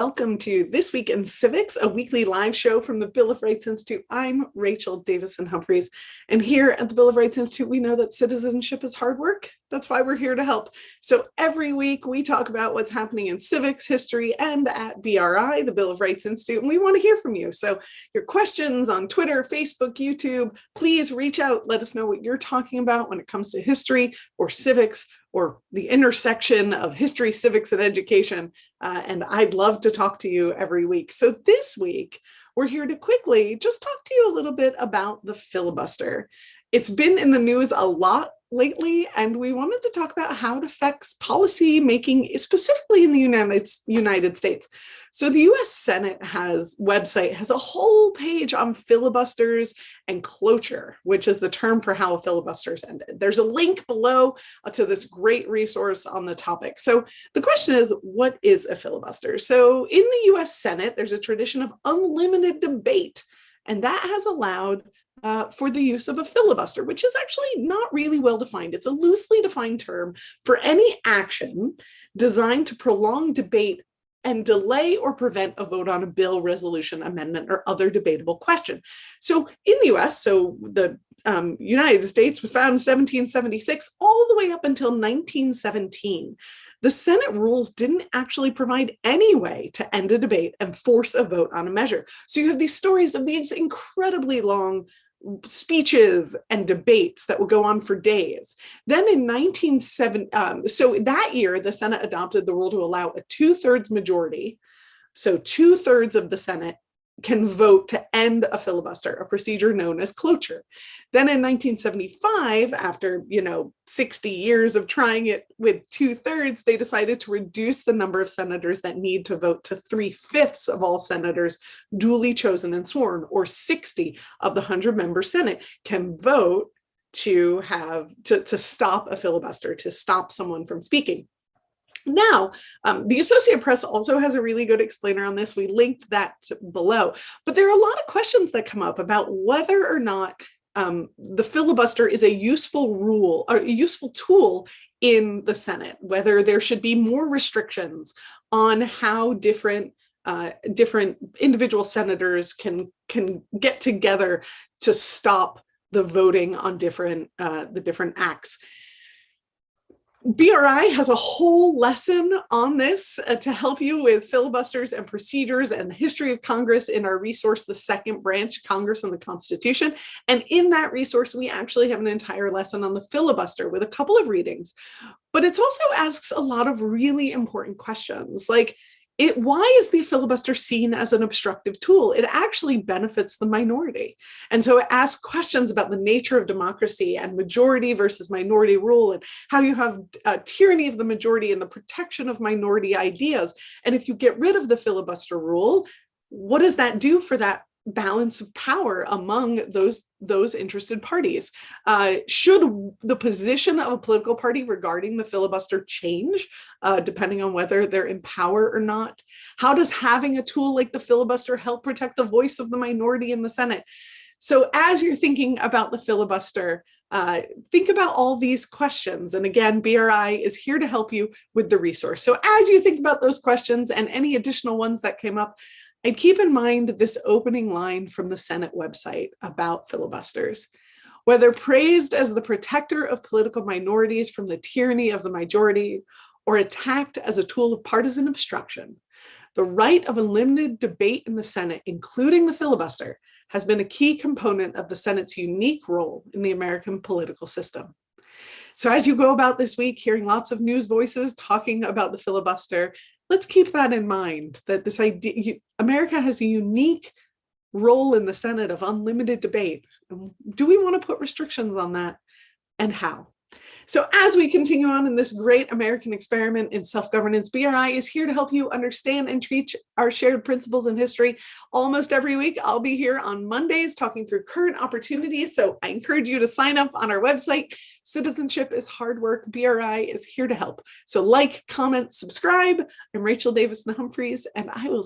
Welcome to This Week in Civics, a weekly live show from the Bill of Rights Institute. I'm Rachel Davison-Humphreys, and here at the Bill of Rights Institute, we know that citizenship is hard work. That's why we're here to help. So every week we talk about what's happening in civics, history, and at BRI, the Bill of Rights Institute, and we want to hear from you. So your questions on Twitter, Facebook, YouTube, please reach out. Let us know what you're talking about when it comes to history or civics or the intersection of history, civics, and education. And I'd love to talk to you every week. So this week, we're here to quickly just talk to you a little bit about the filibuster. It's been in the news a lot lately, and we wanted to talk about how it affects policy making, specifically in the United States. So the US Senate website has a whole page on filibusters and cloture, which is the term for how a filibuster is ended. There's a link below to this great resource on the topic. So the question is, what is a filibuster? So in the US Senate, there's a tradition of unlimited debate, and that has allowed for the use of a filibuster, which is actually not really well defined. It's a loosely defined term for any action designed to prolong debate and delay or prevent a vote on a bill, resolution, amendment, or other debatable question. So in the US, so the United States was founded in 1776 all the way up until 1917. The Senate rules didn't actually provide any way to end a debate and force a vote on a measure. So you have these stories of these incredibly long speeches and debates that would go on for days. Then in 1970, so that year, the Senate adopted the rule to allow a 2/3 majority. So 2/3 of the Senate can vote to end a filibuster, a procedure known as cloture. Then in 1975, after 60 years of trying it with 2/3, they decided to reduce the number of senators that need to vote to 3/5 of all senators duly chosen and sworn, or 60 of the 100-member Senate can vote to stop a filibuster, to stop someone from speaking. Now, the Associated Press also has a really good explainer on this. We linked that below. But there are a lot of questions that come up about whether or not the filibuster is a useful rule or a useful tool in the Senate, whether there should be more restrictions on how different individual senators can get together to stop the voting on the different acts. BRI has a whole lesson on this to help you with filibusters and procedures and the history of Congress in our resource, The Second Branch, Congress and the Constitution. And in that resource, we actually have an entire lesson on the filibuster with a couple of readings. But it also asks a lot of really important questions, like, why is the filibuster seen as an obstructive tool? It actually benefits the minority. And so it asks questions about the nature of democracy and majority versus minority rule, and how you have tyranny of the majority and the protection of minority ideas. And if you get rid of the filibuster rule, what does that do for that balance of power among those interested parties? Should the position of a political party regarding the filibuster change depending on whether they're in power or not? How does having a tool like the filibuster help protect the voice of the minority in the Senate? So as you're thinking about the filibuster, think about all these questions. And again, BRI is here to help you with the resource. So as you think about those questions and any additional ones that came up, I'd keep in mind this opening line from the Senate website about filibusters. Whether praised as the protector of political minorities from the tyranny of the majority or attacked as a tool of partisan obstruction, the right of unlimited debate in the Senate, including the filibuster, has been a key component of the Senate's unique role in the American political system. So as you go about this week, hearing lots of news voices talking about the filibuster, let's keep that in mind, that this idea, America has a unique role in the Senate of unlimited debate. Do we want to put restrictions on that, and how? So as we continue on in this great American experiment in self-governance, BRI is here to help you understand and treat our shared principles in history. Almost every week, I'll be here on Mondays talking through current opportunities. So I encourage you to sign up on our website. Citizenship is hard work. BRI is here to help. So like, comment, subscribe. I'm Rachel Davison-Humphreys, and I will